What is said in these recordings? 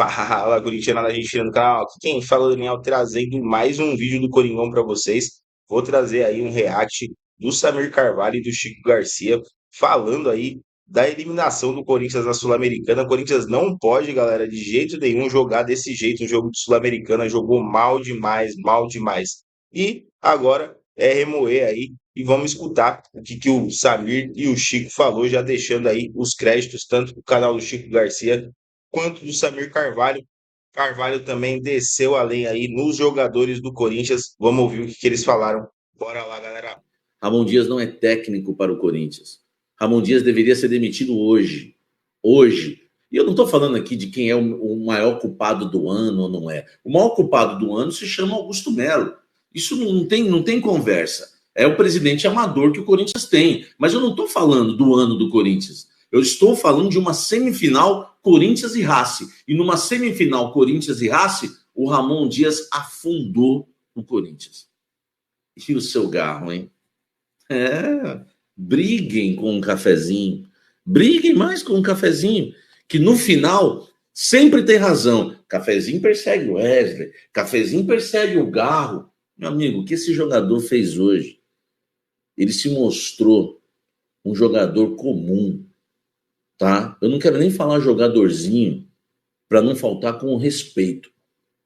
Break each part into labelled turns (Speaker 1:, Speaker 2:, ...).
Speaker 1: Fala, corintiana da gente no canal. Aqui quem fala é o Daniel, trazendo mais um vídeo do Coringão para vocês. Vou trazer aí um react do Samir Carvalho e do Chico Garcia, falando aí da eliminação do Corinthians na Sul-Americana. O Corinthians não pode, galera, de jeito nenhum jogar desse jeito um jogo de Sul-Americana. Jogou mal demais, mal demais. E agora é remoer aí e vamos escutar o que o Samir e o Chico falou, já deixando aí os créditos tanto para o canal do Chico Garcia quanto do Samir Carvalho. Carvalho também desceu além aí nos jogadores do Corinthians. Vamos ouvir o que eles falaram. Bora lá, galera.
Speaker 2: Ramon Dias não é técnico para o Corinthians. Ramon Dias deveria ser demitido hoje. Hoje. E eu não estou falando aqui de quem é o maior culpado do ano ou não é. O maior culpado do ano se chama Augusto Melo. Isso não tem conversa. É o presidente amador que o Corinthians tem. Mas eu não estou falando do ano do Corinthians. Eu estou falando de uma semifinal Corinthians e Racing. E numa semifinal Corinthians e Racing, o Ramon Dias afundou o Corinthians. E o seu Garro, hein? Briguem com um cafezinho. Briguem mais com um cafezinho. Que no final sempre tem razão. Cafezinho persegue o Wesley. Cafezinho persegue o Garro. Meu amigo, o que esse jogador fez hoje? Ele se mostrou um jogador comum. Tá? Eu não quero nem falar jogadorzinho para não faltar com respeito.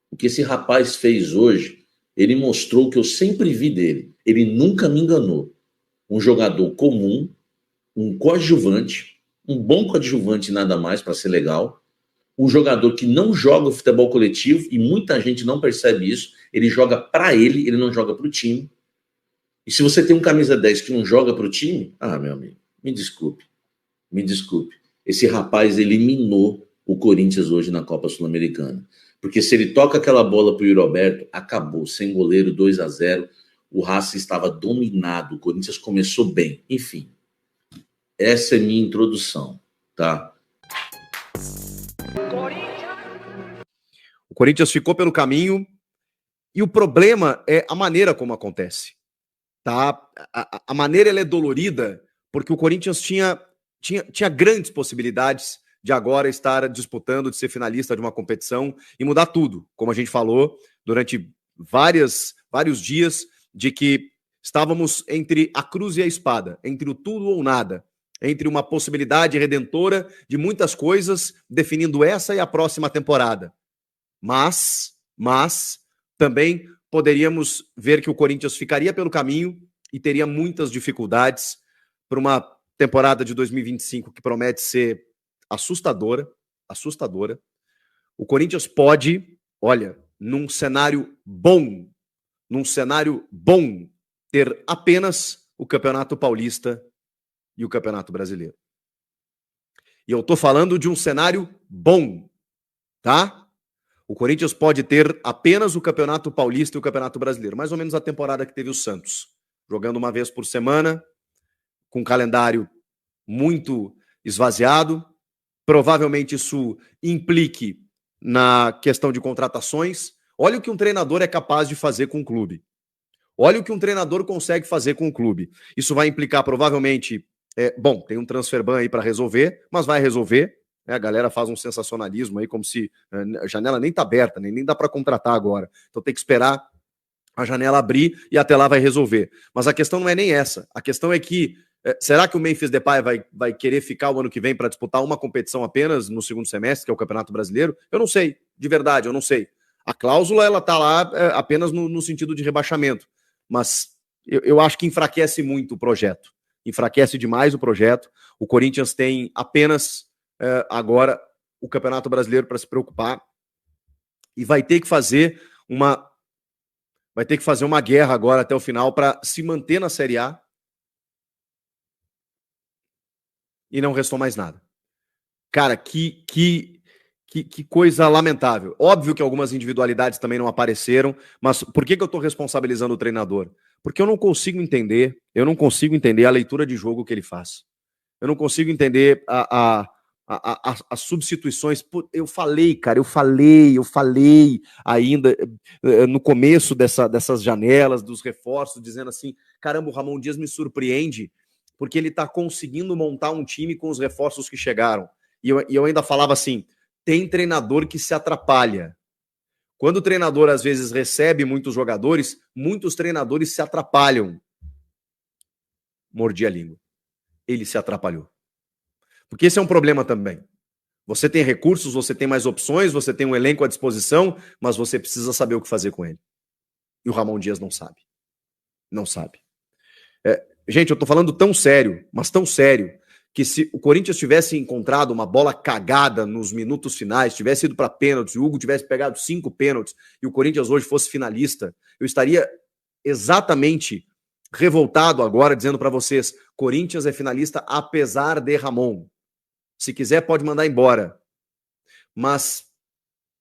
Speaker 2: O que esse rapaz fez hoje, ele mostrou o que eu sempre vi dele. Ele nunca me enganou. Um jogador comum, um coadjuvante, um bom coadjuvante nada mais para ser legal, um jogador que não joga o futebol coletivo e muita gente não percebe isso. Ele joga para ele não joga para o time. E se você tem um camisa 10 que não joga para o time, meu amigo, me desculpe. Esse rapaz eliminou o Corinthians hoje na Copa Sul-Americana. Porque se ele toca aquela bola para o Roberto, acabou. Sem goleiro, 2-0. O Racing estava dominado. O Corinthians começou bem. Enfim, essa é minha introdução, tá?
Speaker 3: O Corinthians ficou pelo caminho e o problema é a maneira como acontece. Tá? A maneira ela é dolorida porque o Corinthians tinha grandes possibilidades de agora estar disputando, de ser finalista de uma competição e mudar tudo, como a gente falou durante vários dias, de que estávamos entre a cruz e a espada, entre o tudo ou nada, entre uma possibilidade redentora de muitas coisas, definindo essa e a próxima temporada. Mas também poderíamos ver que o Corinthians ficaria pelo caminho e teria muitas dificuldades para uma temporada de 2025 que promete ser assustadora. O Corinthians pode, olha, num cenário bom, ter apenas o Campeonato Paulista e o Campeonato Brasileiro. E eu tô falando de um cenário bom, tá? O Corinthians pode ter apenas o Campeonato Paulista e o Campeonato Brasileiro, mais ou menos a temporada que teve o Santos, jogando uma vez por semana, com um calendário muito esvaziado. Provavelmente isso implique na questão de contratações. Olha o que um treinador é capaz de fazer com o clube. Olha o que um treinador consegue fazer com o clube. Isso vai implicar provavelmente... tem um transfer ban aí para resolver, mas vai resolver. A galera faz um sensacionalismo aí, como se a janela nem está aberta, nem dá para contratar agora. Então tem que esperar a janela abrir e até lá vai resolver. Mas a questão não é nem essa. A questão é que será que o Memphis Depay vai querer ficar o ano que vem para disputar uma competição apenas no segundo semestre, que é o Campeonato Brasileiro? Eu não sei, de verdade, eu não sei. A cláusula, ela está lá apenas no sentido de rebaixamento, mas eu acho que enfraquece muito o projeto. Enfraquece demais o projeto. O Corinthians tem apenas agora o Campeonato Brasileiro para se preocupar e vai ter que fazer uma guerra agora até o final para se manter na Série A. E não restou mais nada. Cara, que coisa lamentável. Óbvio que algumas individualidades também não apareceram, mas por que eu estou responsabilizando o treinador? Porque eu não consigo entender a leitura de jogo que ele faz. Eu não consigo entender as substituições. Eu falei ainda no começo dessas janelas, dos reforços, dizendo assim, caramba, o Ramon Dias me surpreende, porque ele está conseguindo montar um time com os reforços que chegaram. E eu ainda falava assim, tem treinador que se atrapalha. Quando o treinador, às vezes, recebe muitos jogadores, muitos treinadores se atrapalham. Mordi a língua. Ele se atrapalhou. Porque esse é um problema também. Você tem recursos, você tem mais opções, você tem um elenco à disposição, mas você precisa saber o que fazer com ele. E o Ramon Dias não sabe. Não sabe. Gente, eu tô falando tão sério, mas tão sério, que se o Corinthians tivesse encontrado uma bola cagada nos minutos finais, tivesse ido para pênaltis, o Hugo tivesse pegado 5 pênaltis e o Corinthians hoje fosse finalista, eu estaria exatamente revoltado agora, dizendo para vocês, Corinthians é finalista apesar de Ramon. Se quiser, pode mandar embora. Mas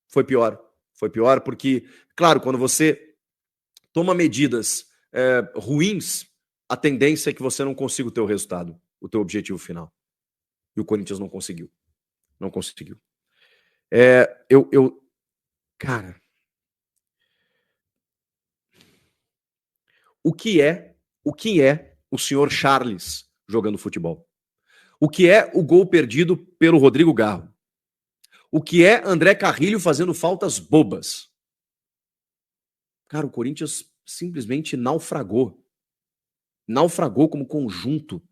Speaker 3: foi pior. Foi pior porque, claro, quando você toma medidas ruins, a tendência é que você não consiga o teu resultado, o teu objetivo final. E o Corinthians não conseguiu. Não conseguiu. Cara, o que é o senhor Charles jogando futebol? O que é o gol perdido pelo Rodrigo Garro? O que é André Carrilho fazendo faltas bobas? Cara, o Corinthians simplesmente naufragou. Naufragou como conjunto,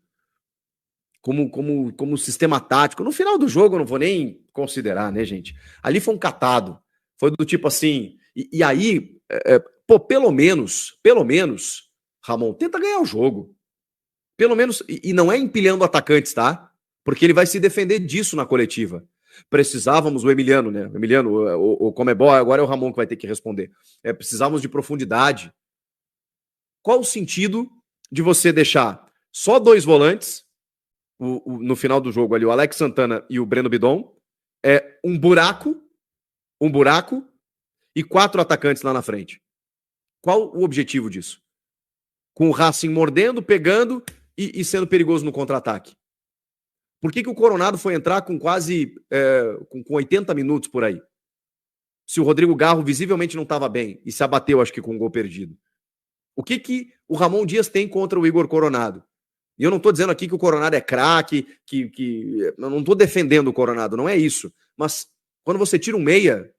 Speaker 3: como sistema tático. No final do jogo, eu não vou nem considerar, né, gente? Ali foi um catado. Foi do tipo assim... E aí, pelo menos, Ramon, tenta ganhar o jogo. Pelo menos, e não é empilhando atacantes, tá? Porque ele vai se defender disso na coletiva. Precisávamos, o Emiliano, né? O Emiliano, o Comebol, agora é o Ramon que vai ter que responder. Precisávamos de profundidade. Qual o sentido de você deixar só 2 volantes, no final do jogo ali, o Alex Santana e o Breno Bidon, um buraco, e 4 atacantes lá na frente? Qual o objetivo disso? Com o Racing mordendo, pegando e sendo perigoso no contra-ataque. Por que o Coronado foi entrar com quase com 80 minutos por aí? Se o Rodrigo Garro visivelmente não estava bem e se abateu, acho que com um gol perdido. O que o Ramon Dias tem contra o Igor Coronado? E eu não estou dizendo aqui que o Coronado é craque, eu não estou defendendo o Coronado, não é isso. Mas quando você tira um meia,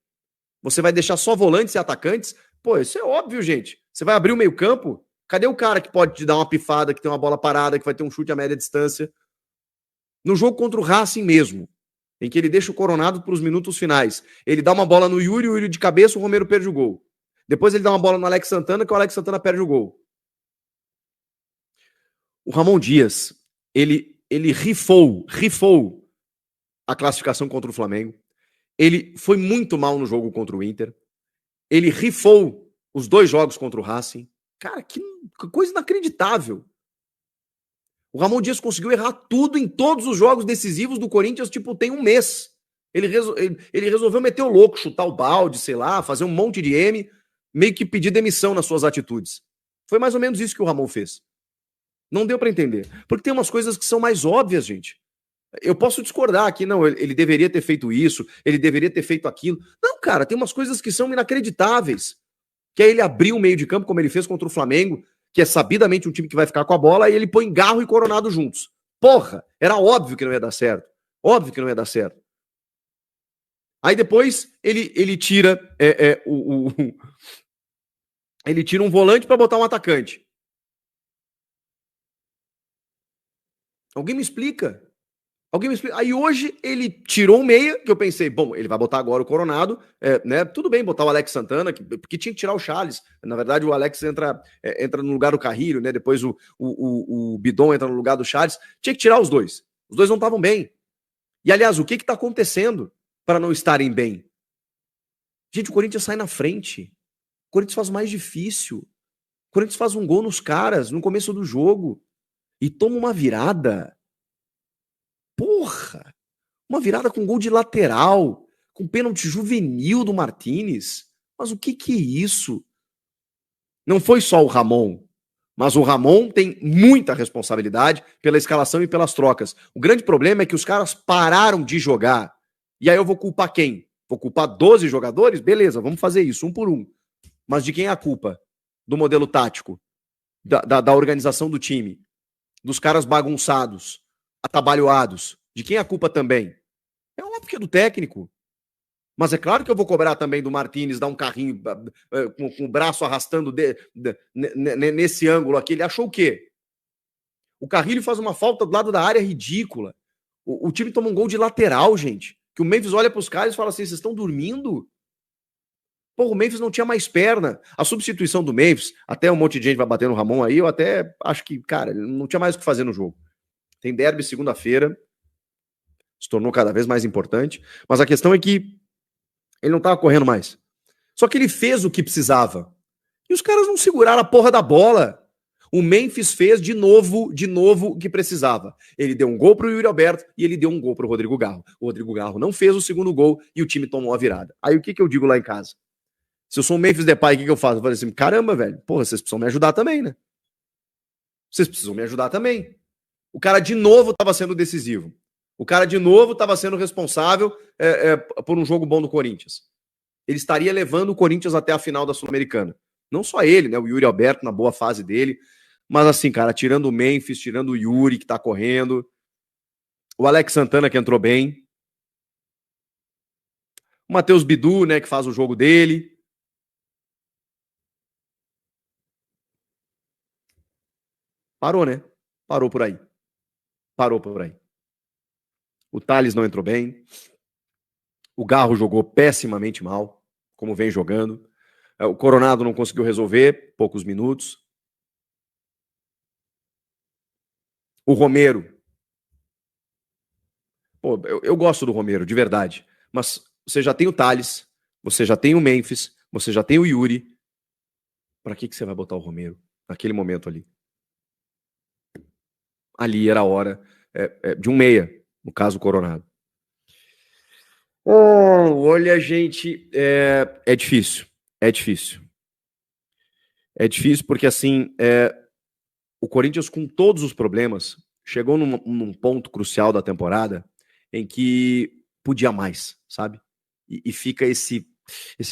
Speaker 3: você vai deixar só volantes e atacantes? Pô, isso é óbvio, gente. Você vai abrir o meio-campo? Cadê o cara que pode te dar uma pifada, que tem uma bola parada, que vai ter um chute a média distância? No jogo contra o Racing mesmo, em que ele deixa o Coronado para os minutos finais, ele dá uma bola no Yuri, o Yuri de cabeça, o Romero perde o gol. Depois ele dá uma bola no Alex Santana, que o Alex Santana perde o gol. O Ramon Dias, ele rifou a classificação contra o Flamengo. Ele foi muito mal no jogo contra o Inter. Ele rifou os 2 jogos contra o Racing. Cara, que coisa inacreditável. O Ramon Dias conseguiu errar tudo em todos os jogos decisivos do Corinthians, tipo, tem um mês. Ele resolveu meter o louco, chutar o balde, sei lá, fazer um monte de M, meio que pedir demissão nas suas atitudes. Foi mais ou menos isso que o Ramon fez. Não deu para entender. Porque tem umas coisas que são mais óbvias, gente. Eu posso discordar aqui, não, ele deveria ter feito isso, ele deveria ter feito aquilo. Não, cara, tem umas coisas que são inacreditáveis. Que é ele abrir o meio de campo, como ele fez contra o Flamengo, que é sabidamente um time que vai ficar com a bola, e ele põe Garro e Coronado juntos. Porra, era óbvio que não ia dar certo. Óbvio que não ia dar certo. Aí depois ele tira ele tira um volante para botar um atacante. Alguém me explica? Aí hoje ele tirou um meia, que eu pensei, bom, ele vai botar agora o Coronado, né? Tudo bem botar o Alex Santana, porque tinha que tirar o Charles. Na verdade, o Alex entra no lugar do Carrilho, né? Depois o Bidon entra no lugar do Charles. Tinha que tirar os 2. Os 2 não estavam bem. E, aliás, o que está acontecendo para não estarem bem? Gente, o Corinthians sai na frente. O Corinthians faz mais difícil. O Corinthians faz um gol nos caras no começo do jogo e toma uma virada. Porra! Uma virada com gol de lateral, com pênalti juvenil do Martínez. Mas o que é isso? Não foi só o Ramon, mas o Ramon tem muita responsabilidade pela escalação e pelas trocas. O grande problema é que os caras pararam de jogar. E aí eu vou culpar quem? Vou culpar 12 jogadores? Beleza, vamos fazer isso, um por um. Mas de quem é a culpa? Do modelo tático? Da organização do time? Dos caras bagunçados? Atabalhoados. De quem é a culpa também? É óbvio que é do técnico. Mas é claro que eu vou cobrar também do Martínez dar um carrinho com o braço arrastando nesse ângulo aqui. Ele achou o quê? O Carrilho faz uma falta do lado da área ridícula. O time toma um gol de lateral, gente. Que o Memphis olha para os caras e fala assim: vocês estão dormindo? Pô, o Memphis não tinha mais perna. A substituição do Memphis, até um monte de gente vai bater no Ramon aí, eu até acho que, cara, ele não tinha mais o que fazer no jogo. Tem derby segunda-feira, se tornou cada vez mais importante, mas a questão é que ele não estava correndo mais. Só que ele fez o que precisava. E os caras não seguraram a porra da bola. O Memphis fez de novo o que precisava. Ele deu um gol pro Yuri Alberto e ele deu um gol pro Rodrigo Garro. O Rodrigo Garro não fez o segundo gol e o time tomou a virada. Aí o que eu digo lá em casa? Se eu sou o Memphis Depay, o que eu faço? Eu falo assim, caramba, velho, porra, vocês precisam me ajudar também, né? Vocês precisam me ajudar também. O cara de novo estava sendo decisivo. O cara de novo estava sendo responsável por um jogo bom do Corinthians. Ele estaria levando o Corinthians até a final da Sul-Americana. Não só ele, né? O Yuri Alberto na boa fase dele. Mas assim, cara, tirando o Memphis, tirando o Yuri que tá correndo, o Alex Santana que entrou bem, o Matheus Bidu, né, que faz o jogo dele. Parou, né? Parou por aí. Parou por aí. O Thales não entrou bem. O Garro jogou pessimamente mal, como vem jogando. O Coronado não conseguiu resolver, poucos minutos. O Romero. Pô, eu gosto do Romero, de verdade. Mas você já tem o Thales, você já tem o Memphis, você já tem o Yuri. Pra que você vai botar o Romero naquele momento ali? Ali era a hora de um meia, no caso o Coronado. Olha, gente, é difícil. É difícil. É difícil porque, assim, o Corinthians, com todos os problemas, chegou num ponto crucial da temporada em que podia mais, sabe? E fica esse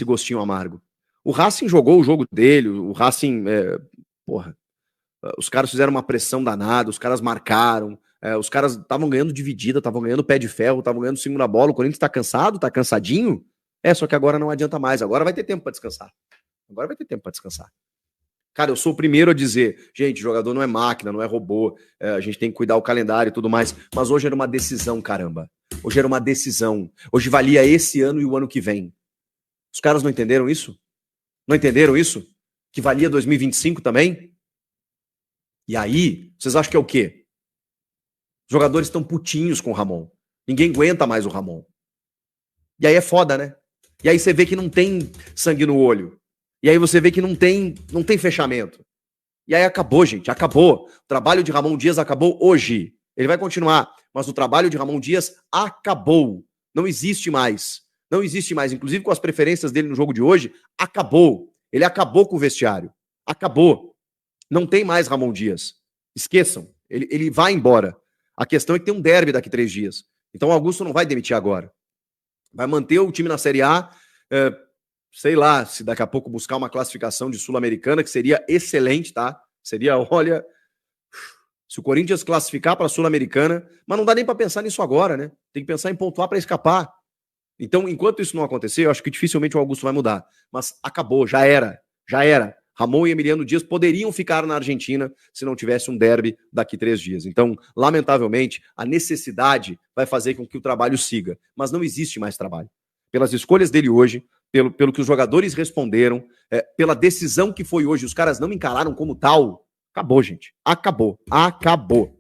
Speaker 3: gostinho amargo. O Racing jogou o jogo dele, o Racing, porra, os caras fizeram uma pressão danada, os caras marcaram, os caras estavam ganhando dividida, estavam ganhando pé de ferro, estavam ganhando segunda bola, o Corinthians tá cansado, tá cansadinho, só que agora não adianta mais, agora vai ter tempo para descansar. Agora vai ter tempo para descansar. Cara, eu sou o primeiro a dizer, gente, jogador não é máquina, não é robô, a gente tem que cuidar o calendário e tudo mais, mas hoje era uma decisão, caramba. Hoje era uma decisão. Hoje valia esse ano e o ano que vem. Os caras não entenderam isso? Não entenderam isso? Que valia 2025 também? E aí, vocês acham que é o quê? Os jogadores estão putinhos com o Ramon. Ninguém aguenta mais o Ramon. E aí é foda, né? E aí você vê que não tem sangue no olho. E aí você vê que não tem fechamento. E aí acabou, gente, acabou. O trabalho de Ramon Dias acabou hoje. Ele vai continuar, mas o trabalho de Ramon Dias acabou. Não existe mais. Não existe mais. Inclusive com as preferências dele no jogo de hoje, acabou. Ele acabou com o vestiário. Acabou. Não tem mais Ramon Dias. Esqueçam. Ele vai embora. A questão é que tem um derby daqui 3 dias. Então o Augusto não vai demitir agora. Vai manter o time na Série A, sei lá, se daqui a pouco buscar uma classificação de Sul-Americana, que seria excelente, tá? Seria, olha, se o Corinthians classificar para a Sul-Americana, mas não dá nem para pensar nisso agora, né? Tem que pensar em pontuar para escapar. Então, enquanto isso não acontecer, eu acho que dificilmente o Augusto vai mudar. Mas acabou, já era, já era. Ramon e Emiliano Dias poderiam ficar na Argentina se não tivesse um derby daqui 3 dias. Então, lamentavelmente, a necessidade vai fazer com que o trabalho siga. Mas não existe mais trabalho. Pelas escolhas dele hoje, pelo que os jogadores responderam, pela decisão que foi hoje, os caras não me encararam como tal. Acabou, gente. Acabou. Acabou.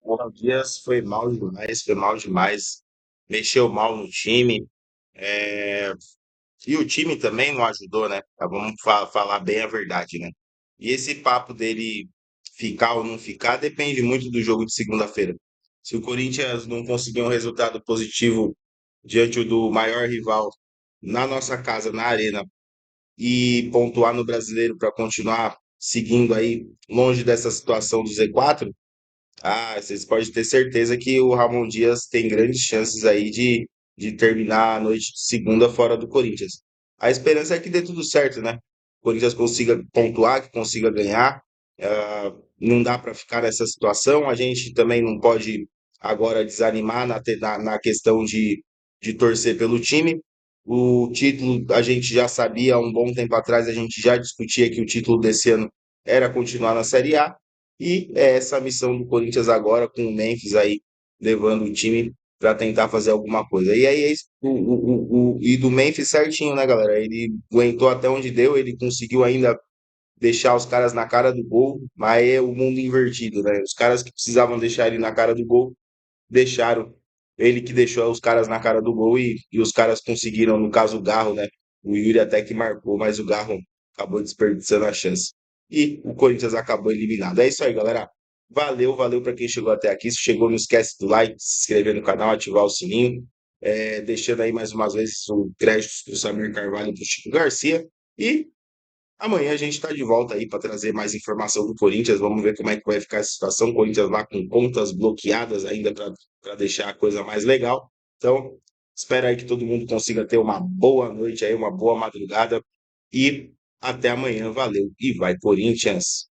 Speaker 1: O Dias foi mal demais, foi mal demais. Mexeu mal no time. é, E o time também não ajudou, né? Vamos falar bem a verdade, né? E esse papo dele ficar ou não ficar depende muito do jogo de segunda-feira. Se o Corinthians não conseguir um resultado positivo diante do maior rival na nossa casa, na Arena, e pontuar no Brasileiro para continuar seguindo aí longe dessa situação do Z4, vocês podem ter certeza que o Ramon Dias tem grandes chances aí de terminar a noite de segunda fora do Corinthians. A esperança é que dê tudo certo, né? O Corinthians consiga pontuar, que consiga ganhar. não dá para ficar nessa situação. A gente também não pode agora desanimar na questão de torcer pelo time. O título a gente já sabia há um bom tempo atrás, a gente já discutia que o título desse ano era continuar na Série A. E é essa a missão do Corinthians agora, com o Memphis aí levando o time para tentar fazer alguma coisa. E aí, e do Memphis certinho, né, galera? Ele aguentou até onde deu, ele conseguiu ainda deixar os caras na cara do gol, mas é o mundo invertido, né? Os caras que precisavam deixar ele na cara do gol, deixaram. Ele que deixou os caras na cara do gol e os caras conseguiram, no caso o Garro, né? O Yuri até que marcou, mas o Garro acabou desperdiçando a chance. E o Corinthians acabou eliminado. É isso aí, galera. Valeu, valeu para quem chegou até aqui. Se chegou, não esquece do like, se inscrever no canal, ativar o sininho. Deixando aí mais uma vez o crédito do Samir Carvalho e do Chico Garcia. E amanhã a gente está de volta aí para trazer mais informação do Corinthians. Vamos ver como é que vai ficar essa situação. O Corinthians lá com contas bloqueadas ainda para deixar a coisa mais legal. Então, espero aí que todo mundo consiga ter uma boa noite aí, uma boa madrugada. E até amanhã. Valeu e vai, Corinthians!